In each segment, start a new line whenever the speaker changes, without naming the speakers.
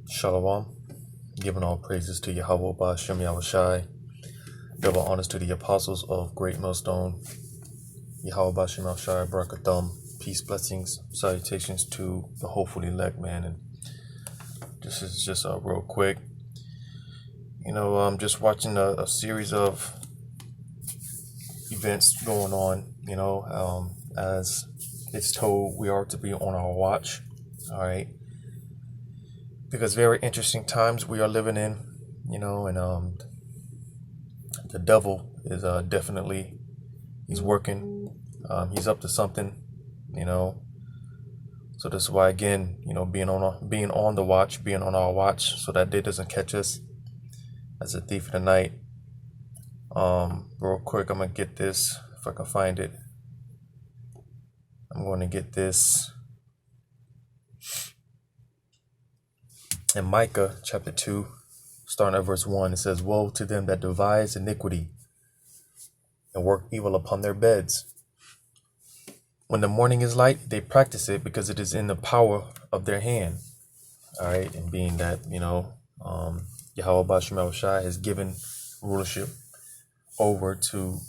Shalom, giving all praises to Yahweh Ba'Shem Yahushai, double honors to the apostles of Great Millstone, Yahweh Ba'Shem Yahushai, Barakathum, peace, blessings, salutations to the hopeful elect, man. And this is just real quick. I'm just watching a series of events going on, as it's told we are to be on our watch, all right? Because very interesting times we are living in, and the devil is definitely, he's working, he's up to something, so that's why, again, being on the watch, being on our watch, so that day doesn't catch us as a thief in the night. Real quick, I'm gonna get this if I can find it. I'm going to get this in Micah chapter 2, starting at verse 1. It says, "Woe to them that devise iniquity and work evil upon their beds. When the morning is light, they practice it because it is in the power of their hand." All right, and being that, Yahweh Ba'Shem Yahushai has given rulership over to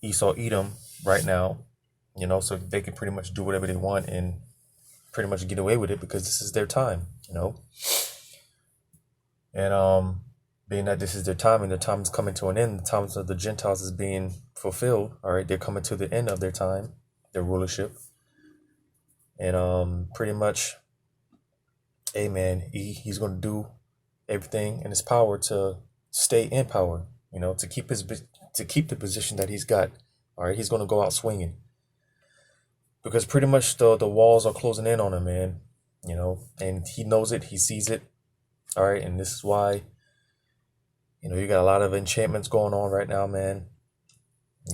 Esau Edom right now, so they can pretty much do whatever they want and pretty much get away with it because this is their time, And being that this is their time and their time is coming to an end, the times of the Gentiles is being fulfilled, all right, they're coming to the end of their time, their rulership. And pretty much, amen, he's going to do everything in his power to stay in power, to keep the position that he's got. All right, he's going to go out swinging because pretty much the walls are closing in on him, man, and he knows it, he sees it. All right, and this is why, you got a lot of enchantments going on right now, man.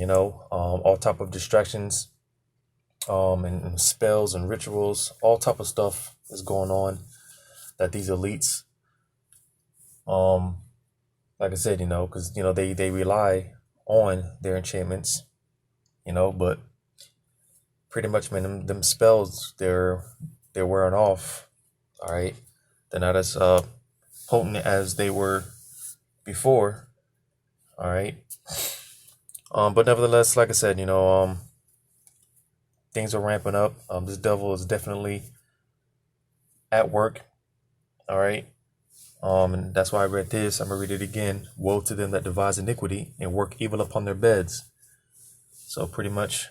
All type of distractions, and spells and rituals, all type of stuff is going on that these elites, like I said, because they rely on their enchantments, but pretty much, man, them spells they're wearing off. All right, they're not as potent as they were before. All right, but nevertheless, like I said, things are ramping up. This devil is definitely at work. All right, and that's why I read this. I'm gonna read it again. "Woe to them that devise iniquity and work evil upon their beds." So pretty much,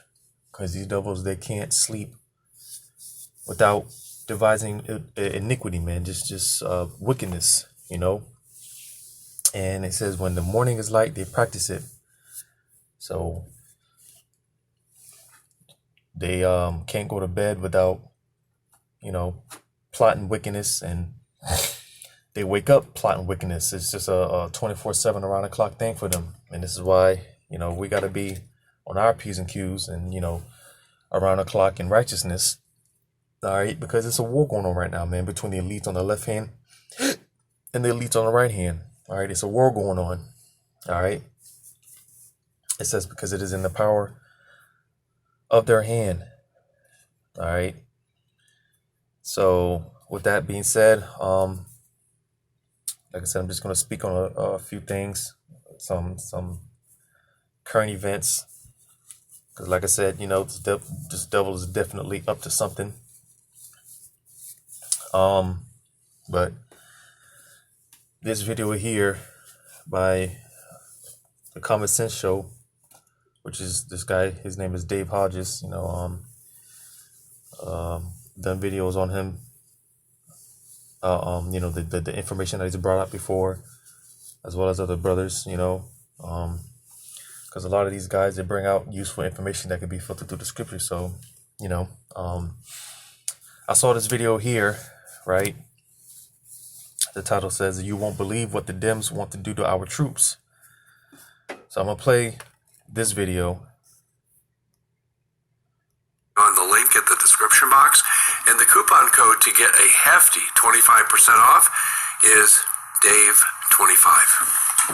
because these devils, they can't sleep without devising iniquity, man, just wickedness, And it says, when the morning is light, they practice it. So they can't go to bed without, plotting wickedness, and they wake up plotting wickedness. It's just a 24/7 around the clock thing for them. And this is why, we got to be on our P's and Q's and, around the clock in righteousness. All right, because it's a war going on right now, man, between the elites on the left hand and the elites on the right hand. All right, it's a war going on. All right, it says because it is in the power of their hand. All right, so with that being said, like I said, I'm just going to speak on a few things, some current events, because like I said, this devil is definitely up to something. But this video here by the Common Sense Show, which is this guy, his name is Dave Hodges, done videos on him, the information that he's brought up before, as well as other brothers, because a lot of these guys, they bring out useful information that could be filtered through the scripture. So, I saw this video here, right? The title says, "You won't believe what the Dems want to do to our troops." So I'm going to play this video.
On the link at the description box, and the coupon code to get a hefty 25% off is Dave25.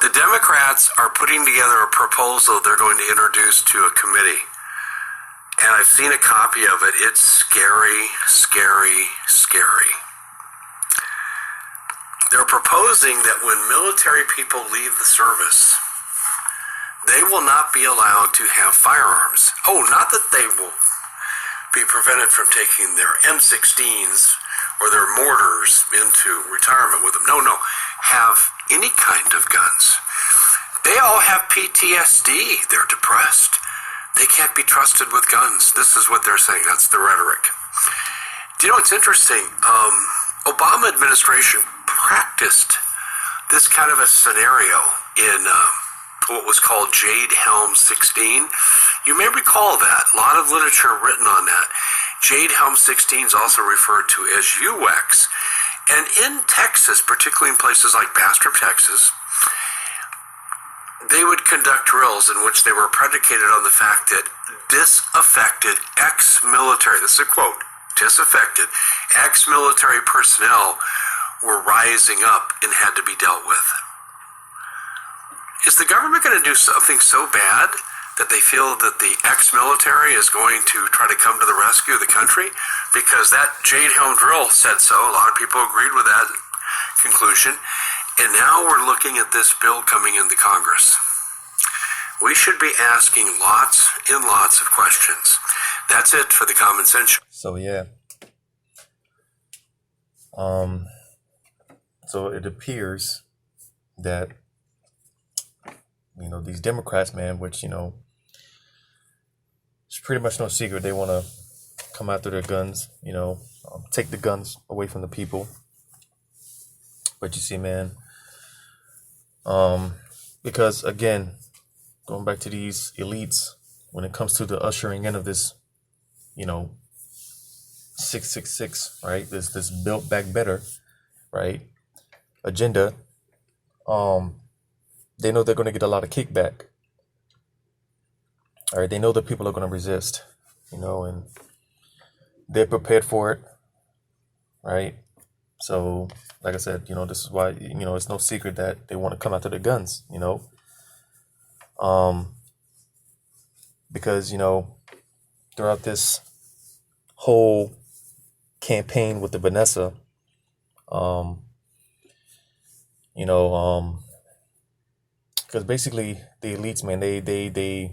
The Democrats are putting together a proposal they're going to introduce to a committee and I've seen a copy of it. It's scary, scary, scary. They're proposing that when military people leave the service, they will not be allowed to have firearms. Oh, not that they will be prevented from taking their M16s or their mortars into retirement with them. No, no. Have any kind of guns. They all have PTSD. They're depressed. They can't be trusted with guns. This is what they're saying. That's the rhetoric. Do you know what's interesting? Obama administration practiced this kind of a scenario in what was called Jade Helm 16. You may recall that. A lot of literature written on that. Jade Helm 16 is also referred to as UX. And in Texas, particularly in places like Bastrop, Texas, they would conduct drills in which they were predicated on the fact that disaffected ex-military, this is a quote, disaffected ex-military personnel were rising up and had to be dealt with. Is the government going to do something so bad that they feel that the ex-military is going to try to come to the rescue of the country? Because that Jade Helm drill said so. A lot of people agreed with that conclusion. And now we're looking at this bill coming into Congress. We should be asking lots and lots of questions. That's it for the Common Sense.
So yeah. So it appears that, these Democrats, man, which, it's pretty much no secret. They want to come after their guns, take the guns away from the people. But you see, man, because again, going back to these elites, when it comes to the ushering in of this, 666, right? This Build Back Better, right? Agenda. They know they're going to get a lot of kickback. All right, they know that people are going to resist, and they're prepared for it, right? So, like I said, this is why, it's no secret that they want to come after their guns, because, throughout this whole campaign with the Vanessa, because basically the elites, man, they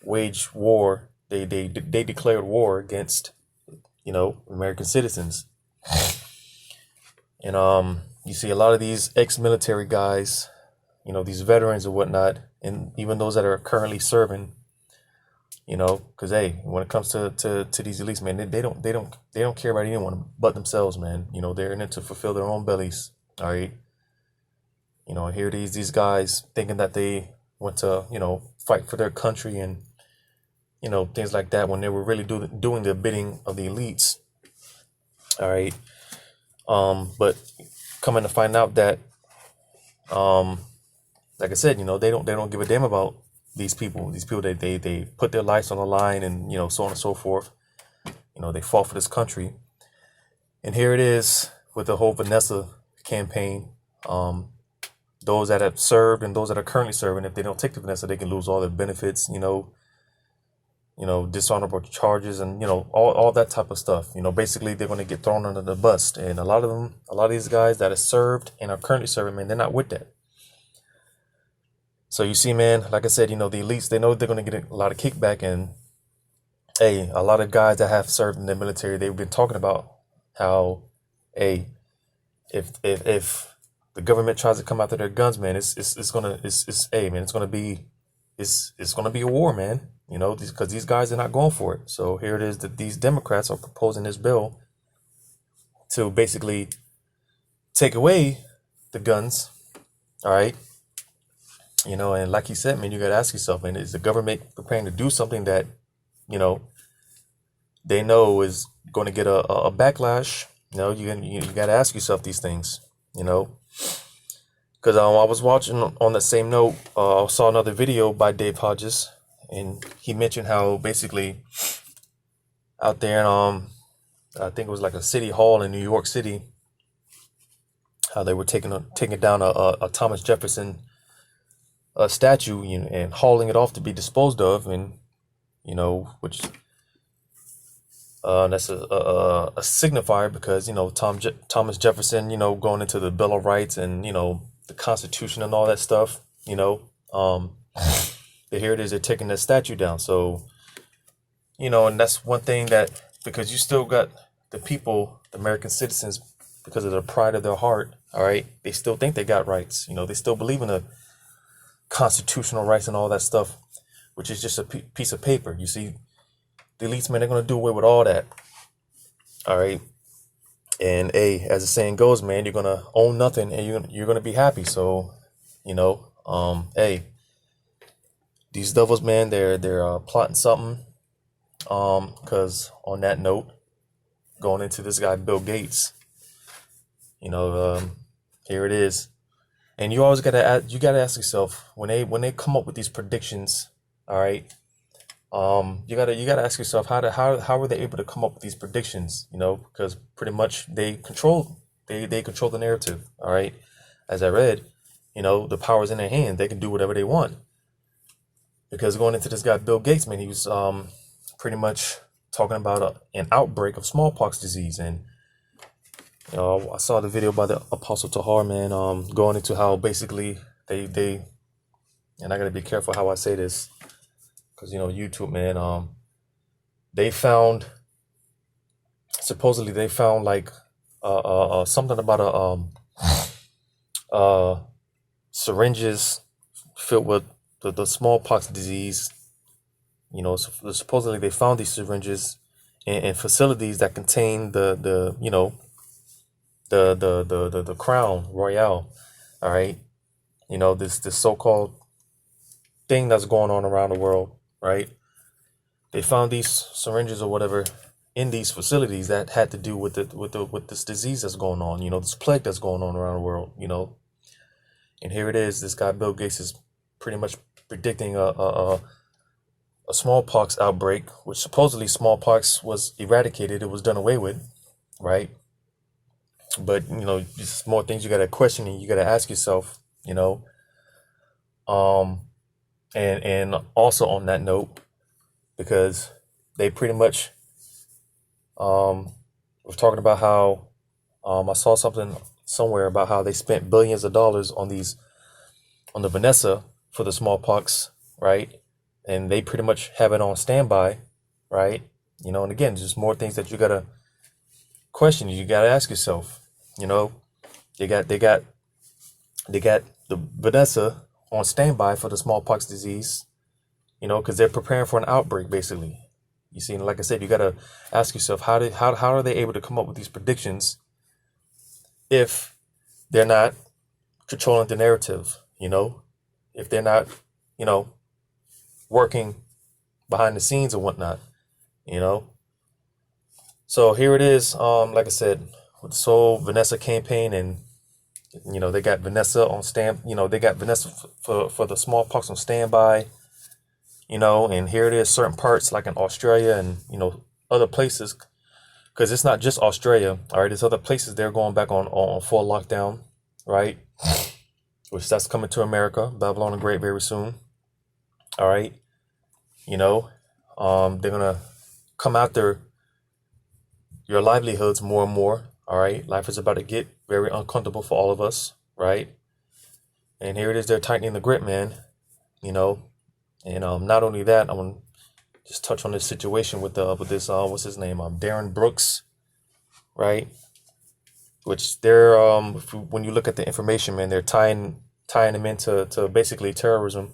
wage war. They declared war against, American citizens. And you see a lot of these ex-military guys, these veterans and whatnot, and even those that are currently serving, because hey, when it comes to these elites, man, they don't care about anyone but themselves, man. They're in it to fulfill their own bellies. All right. Here these guys thinking that they want to, fight for their country and, things like that, when they were really doing the bidding of the elites. All right. But coming to find out that, like I said, they don't give a damn about these people. These people, they put their lives on the line and, so on and so forth. They fought for this country. And here it is with the whole Vanessa campaign. Those that have served and those that are currently serving, if they don't take the Vanessa, they can lose all their benefits, dishonorable charges and, all that type of stuff. Basically they're going to get thrown under the bus. And a lot of these guys that have served and are currently serving, man, they're not with that. So you see, man, like I said, the elites, they know they're going to get a lot of kickback. And hey, a lot of guys that have served in the military, they've been talking about how, hey, if the government tries to come after their guns, man, it's gonna be a war, man. Because these guys are not going for it. So here it is that these Democrats are proposing this bill to basically take away the guns. All right. And like you said, man, you got to ask yourself, man, is the government preparing to do something that, they know is going to get a backlash? You got to ask yourself these things, because I was watching on that same note, I saw another video by Dave Hodges, and he mentioned how basically out there in, I think it was like a city hall in New York City, how they were taking down a Thomas Jefferson statue and hauling it off to be disposed of. And which that's a signifier because, Thomas Jefferson, going into the Bill of Rights and, the Constitution and all that stuff, here it is, they're taking that statue down. So, and that's one thing that, because you still got the people, the American citizens, because of the pride of their heart, all right, they still think they got rights. They still believe in the constitutional rights and all that stuff, which is just a piece of paper. You see, the elites, man, they're going to do away with all that. All right. And as the saying goes, man, you're going to own nothing and you're going to be happy. So, these devils, man, they're plotting something. Because on that note, going into this guy, Bill Gates, here it is. And you always gotta ask yourself when they come up with these predictions, all right. You gotta ask yourself how were they able to come up with these predictions? Because pretty much they control the narrative, all right. As I read, the power's in their hand; they can do whatever they want. Because going into this guy Bill Gates, man, he was pretty much talking about an outbreak of smallpox disease, and I saw the video by the Apostle Tahar, man, going into how basically they and I gotta be careful how I say this, because YouTube, man, supposedly they found like something about syringes filled with the smallpox disease. Supposedly they found these syringes in facilities that contain the crown royale, all right. This so-called thing that's going on around the world, right? They found these syringes or whatever in these facilities that had to do with this disease that's going on, this plague that's going on around the world, And here it is, this guy Bill Gates is pretty much predicting a smallpox outbreak, which supposedly smallpox was eradicated, it was done away with, right? But just more things you gotta question and you gotta ask yourself, and also on that note, because they pretty much were talking about how I saw something somewhere about how they spent billions of dollars on the Vanessa for the smallpox, right? And they pretty much have it on standby, right? And again, just more things that you gotta question. You gotta ask yourself. They got the Vanessa on standby for the smallpox disease. Because they're preparing for an outbreak, basically. You see, and like I said, you gotta ask yourself how are they able to come up with these predictions if they're not controlling the narrative? If they're not, working behind the scenes or whatnot, So here it is. Like I said, with this whole Vanessa campaign, and they got Vanessa on they got Vanessa for the smallpox on standby. And here it is, certain parts like in Australia and other places, because it's not just Australia. All right, there's other places they're going back on full lockdown, right? Which that's coming to America, Babylon the Great, very soon. All right, they're gonna come after your livelihoods more and more. All right, life is about to get very uncomfortable for all of us, right? And here it is, they're tightening the grip, man. And not only that, I want to just touch on this situation with this what's his name, Darren Brooks, right? Which they're when you look at the information, man, they're tying him into basically terrorism.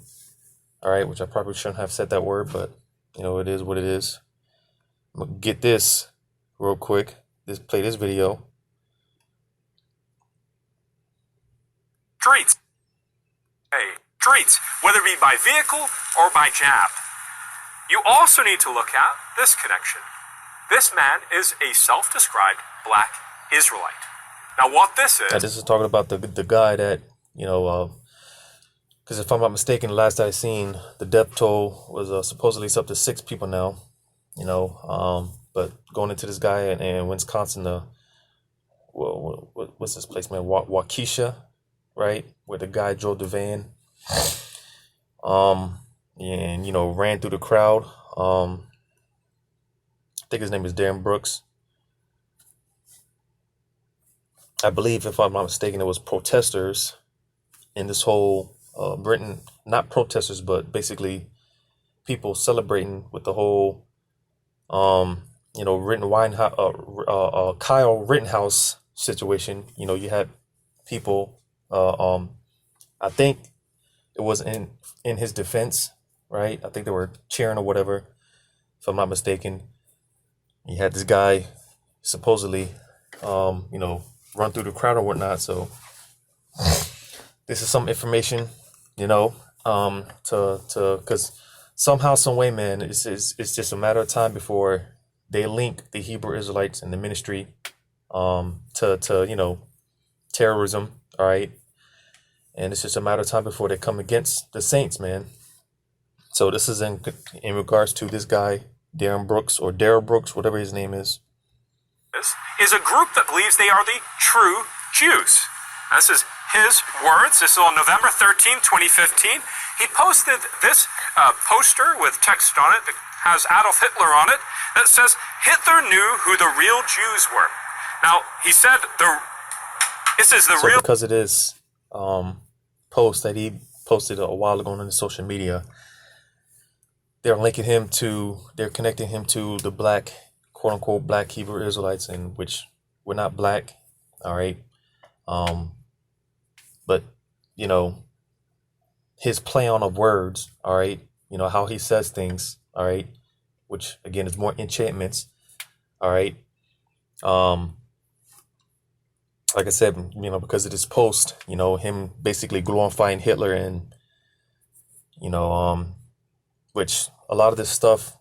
All right, which I probably shouldn't have said that word, but it is what it is. I'm gonna get this real quick. Play this video.
Streets, whether it be by vehicle or by jab. You also need to look at this connection. This man is a self-described black Israelite. Now, what this is...
Now, this is talking about the guy that, because if I'm not mistaken, last I seen, the death toll was supposedly it's up to 6 people now, but going into this guy in Wisconsin, what's this place, man? Waukesha, right? Where the guy drove the van. and ran through the crowd. I think his name is Darren Brooks. I believe, if I'm not mistaken, it was protesters in this whole Britain, not protesters, but basically people celebrating with the whole Kyle Rittenhouse situation. You had people. I think it was in his defense, right? I think they were cheering or whatever, if I'm not mistaken. You had this guy supposedly, run through the crowd or whatnot. So this is some information, because somehow, some way, man, it's just a matter of time before they link the Hebrew Israelites and the ministry to terrorism. All right. And it's just a matter of time before they come against the saints, man. So this is in regards to this guy, Darren Brooks, or Darrell Brooks, whatever his name is.
This is a group that believes they are the true Jews. This is his words. This is on November 13, 2015. He posted this poster with text on it that has Adolf Hitler on it that says, "Hitler knew who the real Jews were." Now, he said this is the real...
Because of this post that he posted a while ago on the social media, they're connecting him to the black, quote unquote, black Hebrew Israelites, in which we're not black. All right. But, his play on of words, all right, how he says things, all right, which again is more enchantments, all right. Like I said, because of this post, him basically glorifying Hitler, and, which a lot of this stuff,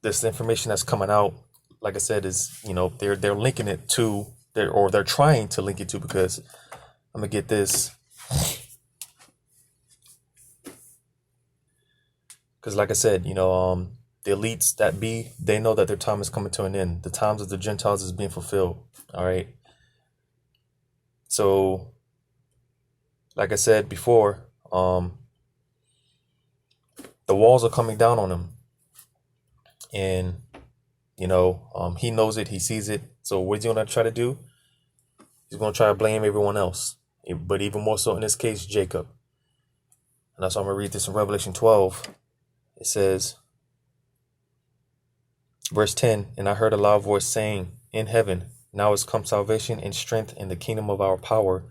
this information that's coming out, like I said, is, they're linking it to, they're trying to link it to, because I'm gonna get this. Because like I said, the elites that be, they know that their time is coming to an end. The times of the Gentiles is being fulfilled. All right. So, like I said before, the walls are coming down on him. And, he knows it. He sees it. So what's he going to try to do? He's going to try to blame everyone else. But even more so in this case, Jacob. And that's why I'm going to read this in Revelation 12. It says, verse 10, "And I heard a loud voice saying in heaven, now is come salvation and strength in the kingdom of our power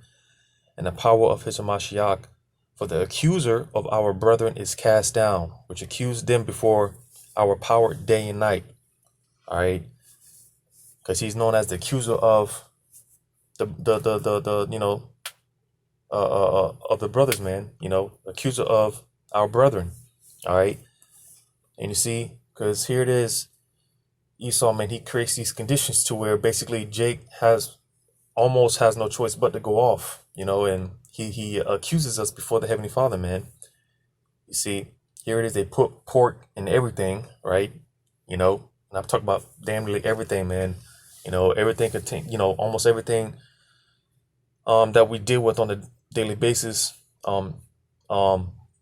and the power of his Mashiach. For the accuser of our brethren is cast down, which accused them before our power day and night." All right. Because he's known as the accuser of of the brothers, man, accuser of our brethren. All right. And you see, because here it is, Esau, man, he creates these conditions to where basically Jake almost has no choice but to go off, and he accuses us before the Heavenly Father, man. You see, here it is, they put pork in everything, right? And I'm talking about damn nearly everything, man. Everything contain, almost everything that we deal with on a daily basis.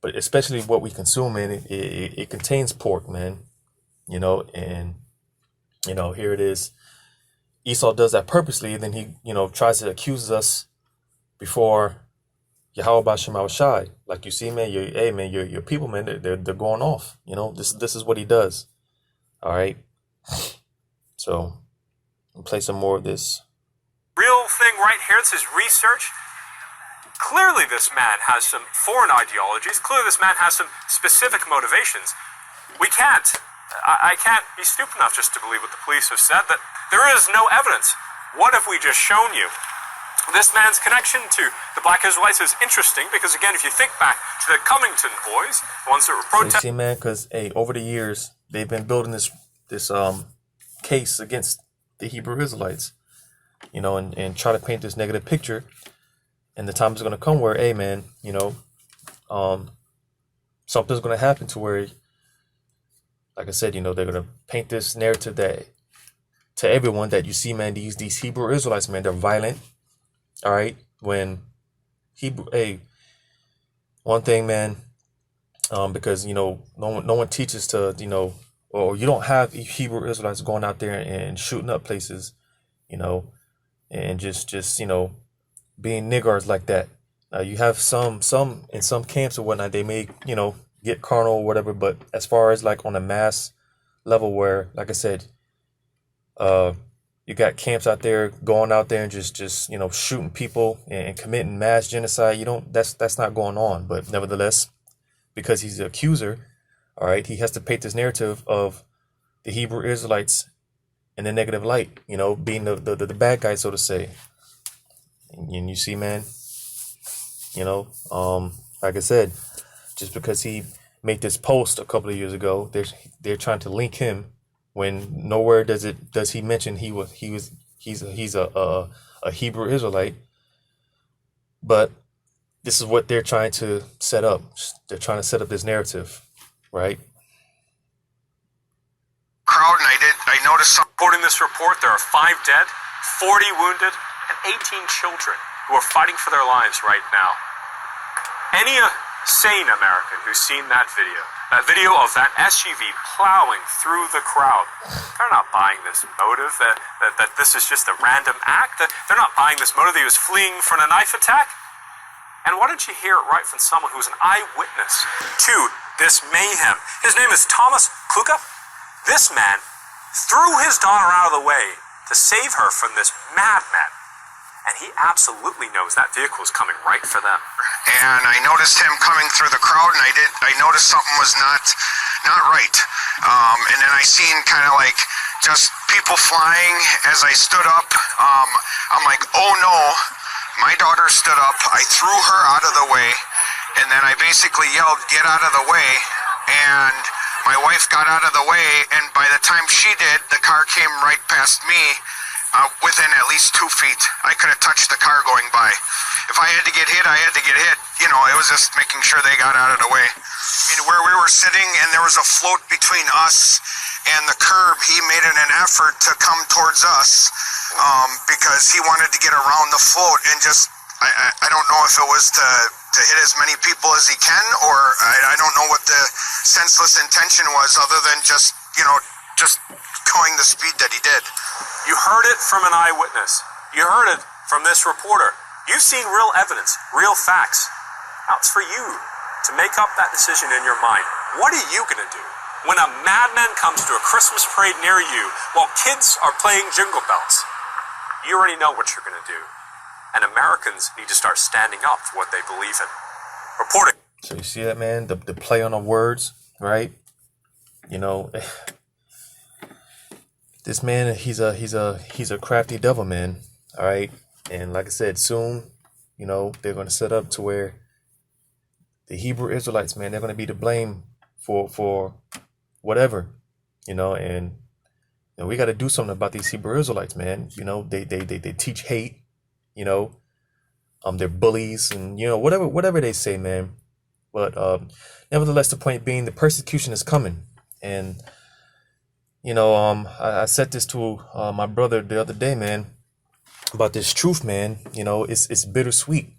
But especially what we consume, man, it contains pork, man. And here it is. Esau does that purposely, and then he, tries to accuse us before Yahweh B'Shem Shai. Like you see, man, your people, man, they're going off. This is what he does. All right. So, I'll play some more of this.
Real thing right here. This is research. Clearly this man has some foreign ideologies. Clearly this man has some specific motivations. I can't be stupid enough just to believe what the police have said, that there is no evidence. What have we just shown you? This man's connection to the black Israelites is interesting because, again, if you think back to the Covington boys, the ones that were protesting...
See, man, because, over the years, they've been building this case against the Hebrew Israelites, and try to paint this negative picture. And the time is going to come where, hey, man, something's going to happen to where, like I said, they're going to paint this narrative that to everyone that you see, man, these Hebrew Israelites, man, they're violent. All right. When one thing, man, because no one teaches to or you don't have Hebrew Israelites going out there and shooting up places, and just being niggers like that. You have some in some camps or whatnot, they may get carnal or whatever, but as far as like on a mass level, where like I said, you got camps out there going out there and just shooting people and committing mass genocide. That's not going on. But nevertheless, because he's the accuser, all right, he has to paint this narrative of the Hebrew Israelites in the negative light, being the bad guy, so to say. And you see, man, like I said, just because he made this post a couple of years ago, they're trying to link him when nowhere does he mention he's a Hebrew Israelite. But this is what they're trying to set up. They're trying to set up this narrative, right?
Crowd, and I noticed something.
According to this report, there are 5 dead, 40 wounded, and 18 children who are fighting for their lives right now. Any sane American who's seen that video of that SUV plowing through the crowd, they're not buying this motive that this is just a random act. They're not buying this motive that he was fleeing from a knife attack. And why don't you hear it right from someone who's an eyewitness to this mayhem? His name is Thomas Kluka. This man threw his daughter out of the way to save her from this madman. And he absolutely knows that vehicle is coming right for them.
And I noticed him coming through the crowd, and I noticed something was not right. And then I seen kind of like just people flying as I stood up. I'm like, oh no. My daughter stood up, I threw her out of the way, and then I basically yelled, get out of the way, and my wife got out of the way, and by the time she did, the car came right past me, within at least 2 feet. I could have touched the car going by. If I had to get hit, I had to get hit. It was just making sure they got out of the way. Where we were sitting, and there was a float between us and the curb, he made an effort to come towards us, because he wanted to get around the float, and just I don't know if it was to hit as many people as he can, or I don't know what the senseless intention was, other than just going the speed that he did.
You heard it from an eyewitness. You heard it from this reporter. You've seen real evidence, real facts. Now it's for you to make up that decision in your mind. What are you going to do when a madman comes to a Christmas parade near you while kids are playing jingle bells? You already know what you're going to do. And Americans need to start standing up for what they believe in. Reporting.
So you see that, man? The play on the words, right? This man, he's a crafty devil, man. All right. And like I said, soon, they're going to set up to where the Hebrew Israelites, man, they're going to be to blame for whatever, and we got to do something about these Hebrew Israelites, man. They teach hate, they're bullies, and whatever they say, man. But nevertheless, the point being, the persecution is coming. And I said this to my brother the other day, man, about this truth, man. It's bittersweet.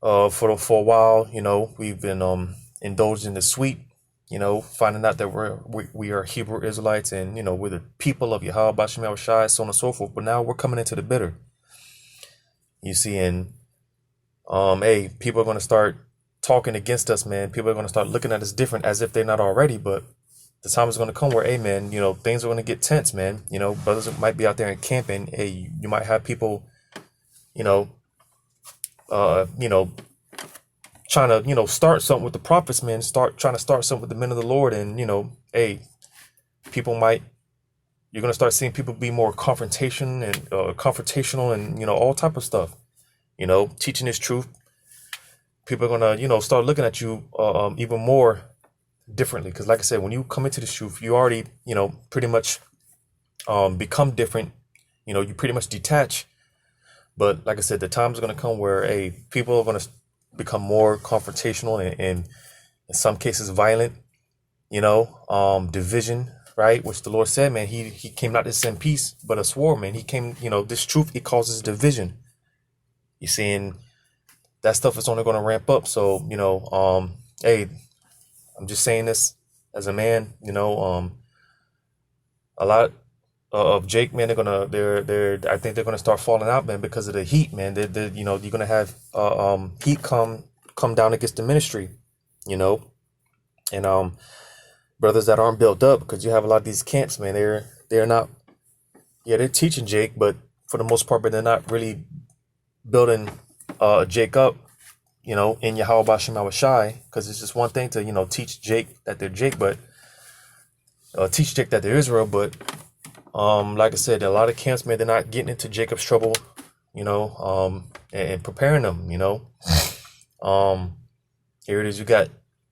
For a while, we've been indulged in the sweet, finding out that we are Hebrew Israelites, and we're the people of Yahweh Bashim Shai, so on and so forth. But now we're coming into the bitter. You see, and hey, people are going to start talking against us, man. People are going to start looking at us different, as if they're not already. But the time is going to come where, hey, man, things are going to get tense, man. Brothers might be out there and camping. Hey, you might have people, trying to, start something with the prophets, man. Trying to start something with the men of the Lord. And, hey, you're going to start seeing people be more confrontational and, all type of stuff, teaching this truth. People are going to, start looking at you even more differently. Because like I said, when you come into this truth, you already, pretty much become different. You pretty much detach. But like I said, the time is going to come where, hey, people are going to become more confrontational and in some cases violent, division, right? Which the Lord said, man, he came not to send peace, but a sword, man. He came, this truth, it causes division. You see, and that stuff is only going to ramp up. So, hey, I'm just saying this as a man, a lot of Jake, man, I think they're gonna start falling out, man, because of the heat, man. You're gonna have heat come down against the ministry, and brothers that aren't built up, because you have a lot of these camps, man. They're not, yeah, they're teaching Jake, but for the most part, but they're not really building Jake up, in Yahweh Shem Shai, because it's just one thing to teach Jake that they're Jake, but teach Jake that they're Israel, but like I said, a lot of camps, man, they're not getting into Jacob's trouble, and preparing them, here it is. You got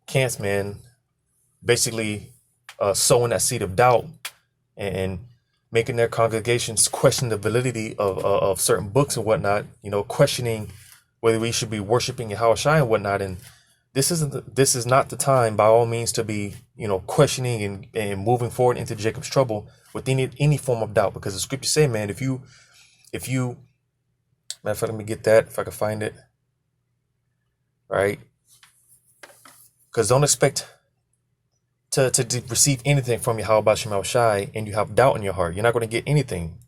camps, man, basically sowing that seed of doubt and making their congregations question the validity of certain books and whatnot, questioning whether we should be worshiping Yahweh Shai and whatnot. And this is not the time, by all means, to be, questioning and moving forward into Jacob's trouble with any form of doubt, because the scriptures say, man, if you, matter of fact, let me get that if I can find it, right? Because don't expect to receive anything from Yahweh Shem Shai and you have doubt in your heart. You're not going to get anything.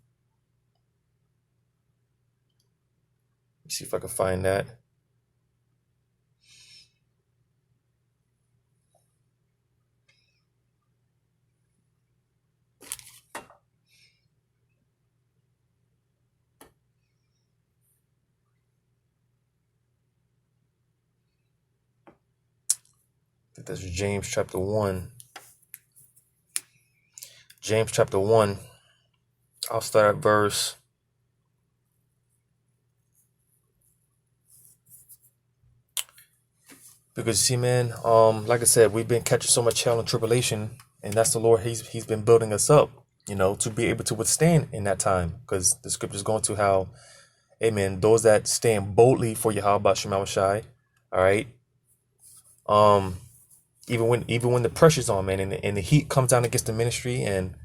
Let's see if I can find that. I think that's James chapter 1. James chapter 1. I'll start at verse. Because you see, man, like I said, we've been catching so much hell and tribulation, and that's the Lord. He's been building us up, to be able to withstand in that time. Because the scriptures go into how, amen, those that stand boldly for Yahweh Shem Shai, all right. Even when the pressure's on, man, and the heat comes down against the ministry, and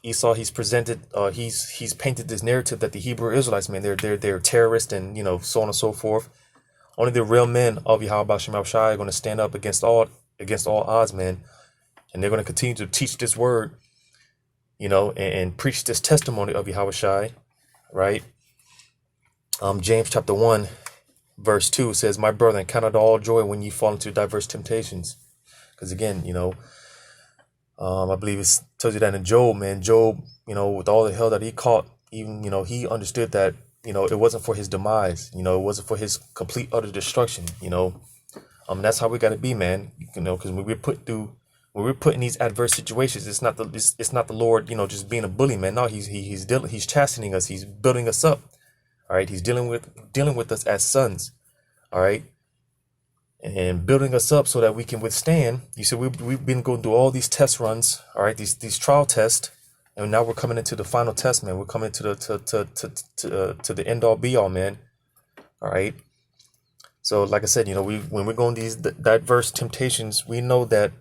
Esau, he's painted this narrative that the Hebrew Israelites, man, they're terrorists, and so on and so forth. Only the real men of Yahweh Shem Shai are going to stand up against all odds, man, and they're going to continue to teach this word, and preach this testimony of Yahweh Shai, right? James chapter 1. Verse 2 says, "My brethren, count it all joy when you fall into diverse temptations." Because again, I believe it tells you that in Job, man. Job, with all the hell that he caught, even, he understood that, it wasn't for his demise. It wasn't for his complete, utter destruction, That's how we got to be, man. Because when we're put in these adverse situations, it's not the Lord, just being a bully, man. No, he's chastening us. He's building us up. All right, he's dealing with us as sons, all right, and building us up so that we can withstand. You see, we've been going through all these test runs, all right, these trial tests, and now we're coming into the final test, man. We're coming to the end all be all, man. All right. So, like I said, when we're going these diverse temptations, we know that,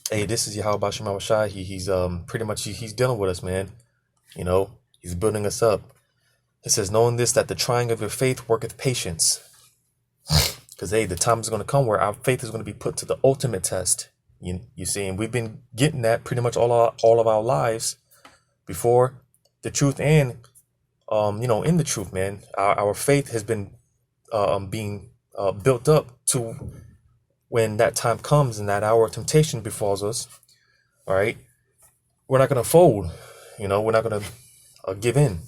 hey, this is Yahweh Shem Shai. He's pretty much he's dealing with us, man. He's building us up. It says, knowing this, that the trying of your faith worketh patience. Because, hey, the time is going to come where our faith is going to be put to the ultimate test. You see, and we've been getting that pretty much all of our lives before the truth and, in the truth, man. Our faith has been being built up to when that time comes and that hour of temptation befalls us. All right. We're not going to fold. We're not going to give in.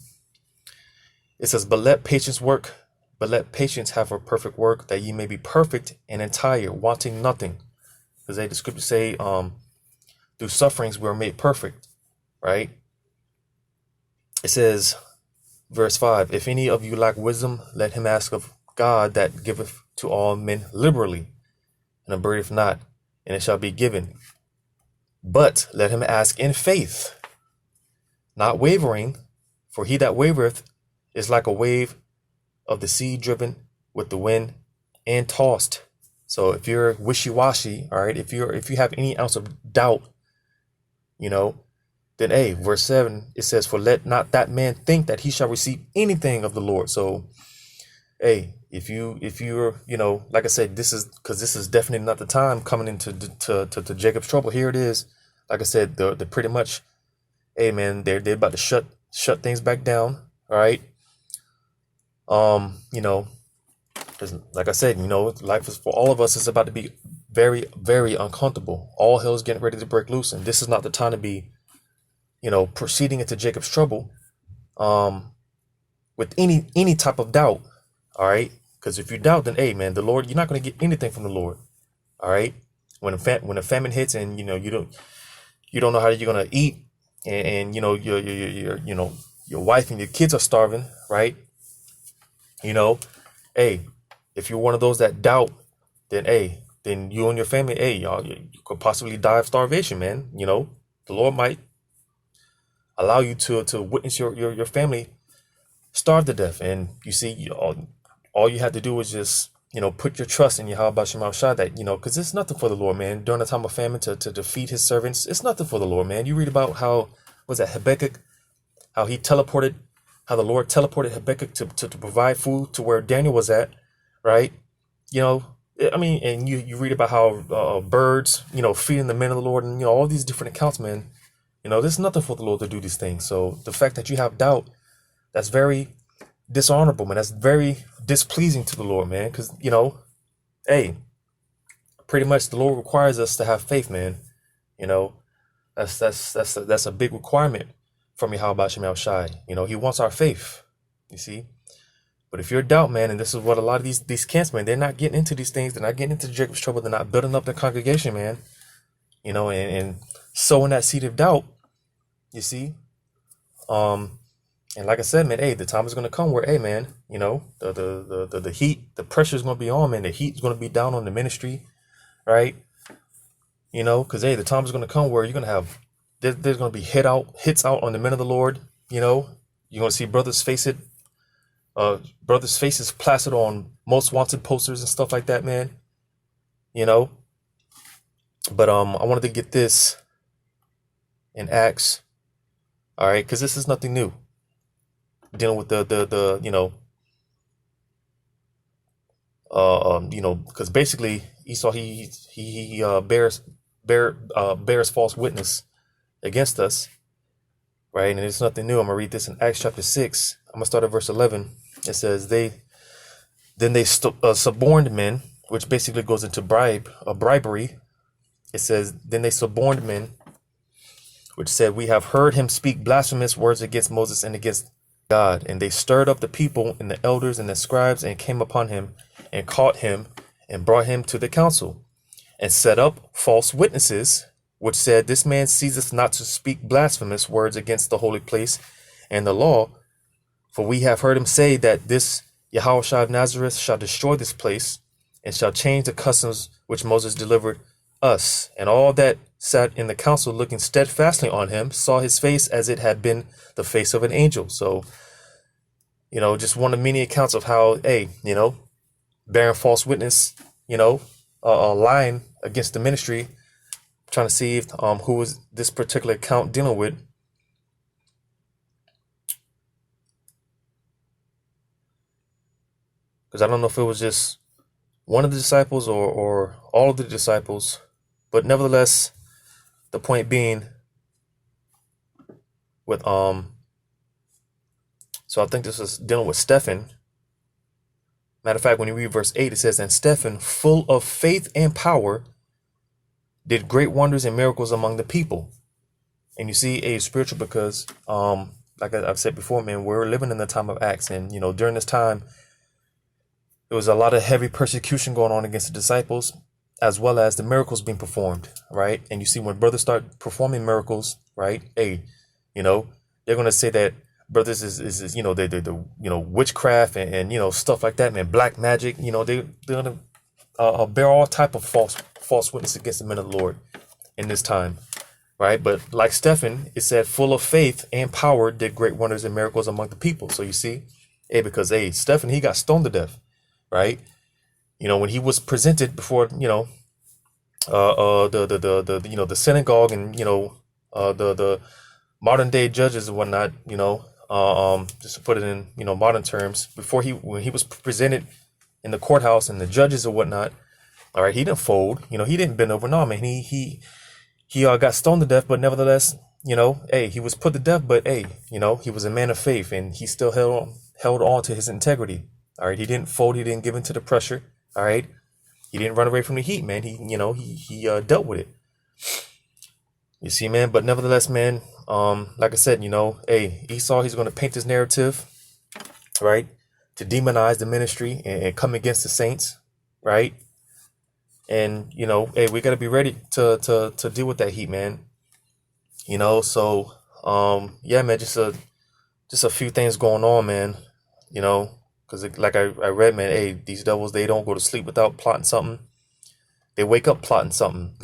It says, but let patience have a perfect work, that ye may be perfect and entire, wanting nothing. Because the scriptures say, through sufferings we are made perfect, right? It says, verse 5, if any of you lack wisdom, let him ask of God, that giveth to all men liberally, and upbraideth not, and it shall be given. But let him ask in faith, not wavering, for he that wavereth is like a wave of the sea driven with the wind and tossed. So if you're wishy-washy, all right, if you have any ounce of doubt, then hey, verse 7, it says, for let not that man think that he shall receive anything of the Lord. So hey, if you're, like I said, this is definitely not the time coming into to Jacob's trouble. Here it is. Like I said, they're pretty much, hey man, they're about to shut things back down. All right. You know, 'cause like I said, life is for all of us is about to be very, very uncomfortable. All hell's getting ready to break loose, and this is not the time to be, proceeding into Jacob's trouble, with any type of doubt. All right, because if you doubt, then hey man, the Lord, you're not going to get anything from the Lord. All right, when a famine hits, and you don't know how you're going to eat, and your wife and your kids are starving, right? Hey, if you're one of those that doubt, then you and your family, y'all, you could possibly die of starvation, man. The Lord might allow you to witness your family starve to death. And you see, all you have to do is just, put your trust in Yahweh Shema Shai, that, because it's nothing for the Lord, man. During the time of famine to defeat his servants, it's nothing for the Lord, man. You read about how, was that Habakkuk, how the Lord teleported Habakkuk to provide food to where Daniel was at, right? And you read about how birds, feeding the men of the Lord, and, all these different accounts, man. There's nothing for the Lord to do these things. So the fact that you have doubt, that's very dishonorable, man. That's very displeasing to the Lord, man. Because, pretty much the Lord requires us to have faith, man. That's a big requirement from Yahweh Shem Shai. He wants our faith, you see. But if you're doubt, man, and this is what a lot of these camps, man, they're not getting into these things. They're not getting into Jacob's trouble. They're not building up their congregation, man. And sowing that seed of doubt, you see. And like I said, man, the time is gonna come where, man, the heat, the pressure is gonna be on, man. The heat is gonna be down on the ministry, right? Because the time is gonna come where you're gonna have there's gonna be hits out on the men of the Lord. You're gonna see brothers' faces plastered on most wanted posters and stuff like that, man. But I wanted to get this in Acts, all right, because this is nothing new. Dealing with because basically Esau he bears false witness against us, right? And it's nothing new. I'm gonna read this in Acts chapter 6. I'm gonna start at verse 11. It says they suborned men, which basically goes into bribery. It says then they suborned men, which said, we have heard him speak blasphemous words against Moses and against God. And they stirred up the people and the elders and the scribes and came upon him and caught him and brought him to the council and set up false witnesses, which said, this man ceaseth not to speak blasphemous words against the holy place and the law. For we have heard him say that this Yahushua of Nazareth shall destroy this place and shall change the customs which Moses delivered us. And all that sat in the council looking steadfastly on him saw his face as it had been the face of an angel. So, just one of many accounts of how, bearing false witness, lying against the ministry, trying to see if, who was this particular account dealing with. Because I don't know if it was just one of the disciples or all of the disciples, but nevertheless, the point being with so I think this is dealing with Stephen. Matter of fact, when you read verse 8, it says, and Stephen, full of faith and power, did great wonders and miracles among the people. And you see, it's spiritual because like I've said before, man, we're living in the time of Acts, and during this time there was a lot of heavy persecution going on against the disciples, as well as the miracles being performed, right? And you see, when brothers start performing miracles, right? They're gonna say that brothers is they witchcraft and stuff like that, man, black magic. They're gonna bear all type of false witness against the men of the Lord in this time, right? But like Stephen, it said, full of faith and power, did great wonders and miracles among the people. So you see, because Stephen, he got stoned to death, right? When he was presented before, the synagogue and the modern day judges and whatnot, just to put it in, modern terms, when he was presented in the courthouse and the judges or whatnot, all right, he didn't fold, he didn't bend over. No, man, he got stoned to death, but nevertheless, hey, he was put to death, but hey, he was a man of faith and he still held on to his integrity. All right, he didn't fold, he didn't give in to the pressure. All right, he didn't run away from the heat, man. He dealt with it. You see, man, but nevertheless, man, like I said, hey, Esau, he's going to paint this narrative, right, to demonize the ministry and come against the saints, right? And, hey, we got to be ready to deal with that heat, man. So, yeah, man, just a few things going on, man, because like I read, man, hey, these devils, they don't go to sleep without plotting something. They wake up plotting something,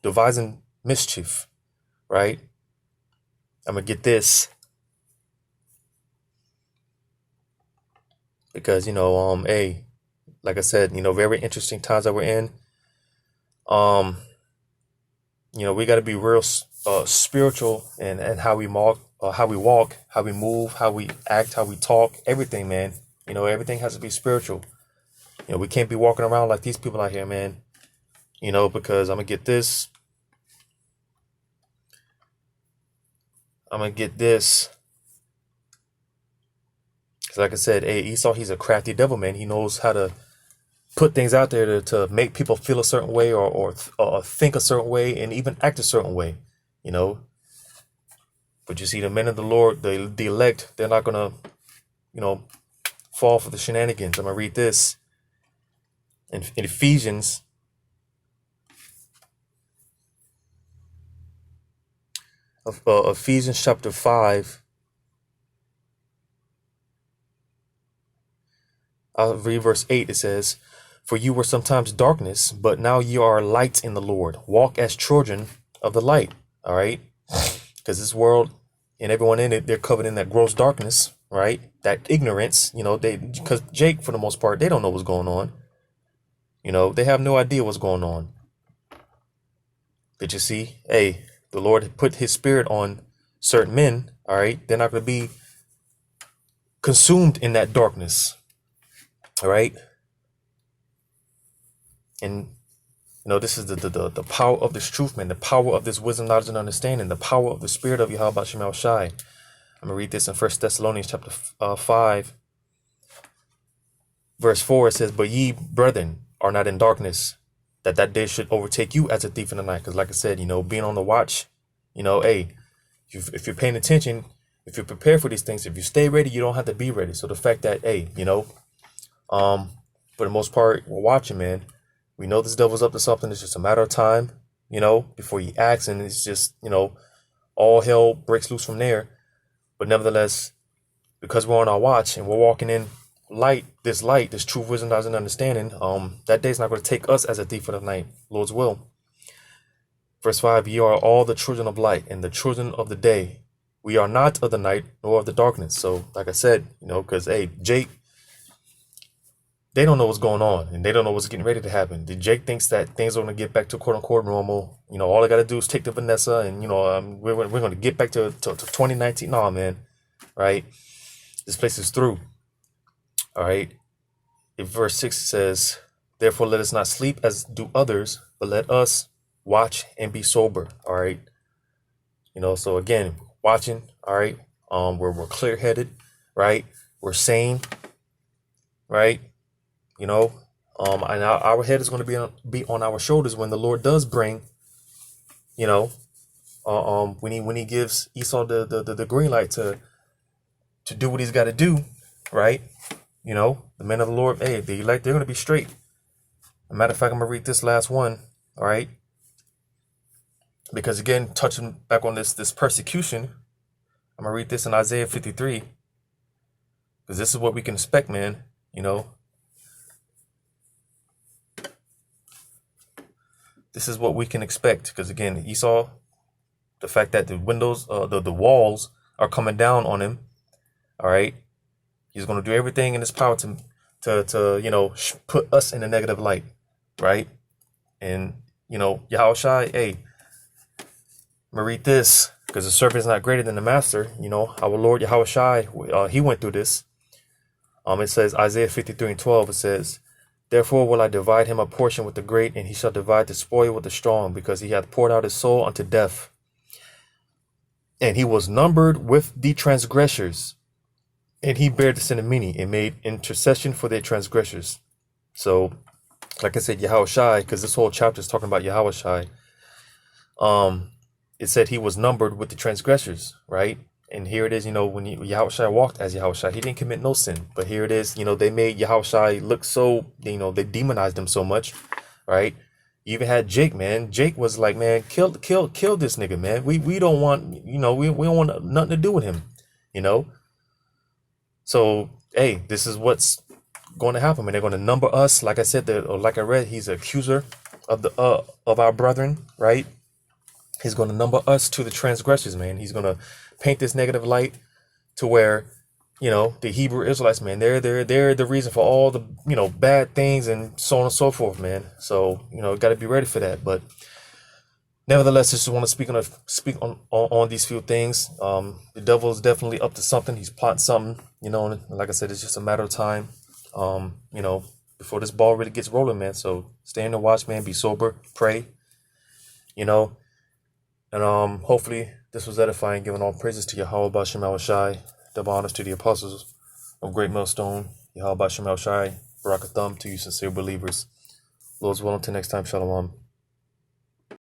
devising mischief, right? I'm gonna get this because hey, like I said, very interesting times that we're in. We got to be real spiritual and how we walk, how we move, how we act, how we talk, everything, man. Everything has to be spiritual. We can't be walking around like these people out here, man. Because I'm gonna get this. Because like I said, hey, Esau, he's a crafty devil, man. He knows how to put things out there to make people feel a certain way or think a certain way and even act a certain way, But you see, the men of the Lord, the elect, they're not going to, fall for the shenanigans. I'm going to read this in Ephesians. Ephesians chapter 5. I'll read verse 8. It says, "For you were sometimes darkness, but now you are light in the Lord. Walk as children of the light." All right? Because this world and everyone in it, they're covered in that gross darkness, right? That ignorance, because Jake, for the most part, they don't know what's going on. They have no idea what's going on. Did you see? Hey, the Lord put his spirit on certain men, all right? They're not going to be consumed in that darkness, all right? And, this is the power of this truth, man, the power of this wisdom, knowledge, and understanding, the power of the spirit of Yahweh Shemel Shai. I'm going to read this in 1 Thessalonians chapter 5, verse 4. It says, "But ye, brethren, are not in darkness, that day should overtake you as a thief in the night." Because like I said, being on the watch, hey, if you're paying attention, if you're prepared for these things, if you stay ready, you don't have to be ready. So the fact that, hey, for the most part, we're watching, man. We know this devil's up to something. It's just a matter of time, before he acts, and it's just, all hell breaks loose from there. But nevertheless, because we're on our watch and we're walking in this truth, wisdom, knowledge, and understanding, that day's not going to take us as a thief of the night, Lord's will. Verse 5, "Ye are all the children of light and the children of the day. We are not of the night nor of the darkness." So, like I said, because, hey, Jake, they don't know what's going on and they don't know what's getting ready to happen. Jake thinks that things are going to get back to quote unquote normal. All I got to do is take the Vanessa and, we're going to get back to 2019. No, man. Right. This place is through. All right. In verse 6 says, "Therefore, let us not sleep as do others, but let us watch and be sober." All right. So again, watching. All right. We're clear headed. Right. We're sane. Right. And our head is going to be on our shoulders when the Lord does bring, when he gives Esau the green light to do what he's got to do, right? The men of the Lord, hey, they're going to be straight. As a matter of fact, I'm going to read this last one, all right? Because again, touching back on this persecution, I'm going to read this in Isaiah 53, because this is what we can expect, man, This is what we can expect, because again, Esau, the fact that the windows, the walls are coming down on him, all right, he's going to do everything in his power to put us in a negative light, right? And Yahweh Shai, hey, I'm gonna read this because the servant is not greater than the master. You know, our Lord Yahushua, he went through this. It says, Isaiah 53:12, it says, therefore will I divide him a portion with the great, and he shall divide the spoil with the strong, because he hath poured out his soul unto death. And he was numbered with the transgressors, and he bare the sin of many, and made intercession for their transgressors. So, like I said, Yahushua, because this whole chapter is talking about Yahushua. It said he was numbered with the transgressors, right? And here it is, you know, when Yahushua walked as Yahushua, he didn't commit no sin. But here it is, you know, they made Yahushua look so, you know, they demonized him so much, right? You even had Jake, man. Jake was like, man, kill this nigga, man. We don't want, you know, we don't want nothing to do with him, you know? So, hey, this is what's going to happen, man. They're going to number us. Like I said, like I read, he's an accuser of our brethren, right? He's going to number us to the transgressors, man. He's going to paint this negative light to where, you know, the Hebrew Israelites, man, they're the reason for all the, you know, bad things and so on and so forth, man. So, you know, got to be ready for that. But nevertheless, I just want to speak on these few things. The devil is definitely up to something. He's plotting something, you know, and like I said, it's just a matter of time, you know, before this ball really gets rolling, man. So stay in the watch, man. Be sober, pray, you know. And hopefully this was edifying, giving all praises to Yahweh Bashem Shai, double honors to the apostles of Great Millstone, Yahweh Bashem Shai, Barakathum to you sincere believers. Lord's willing, till next time, Shalom.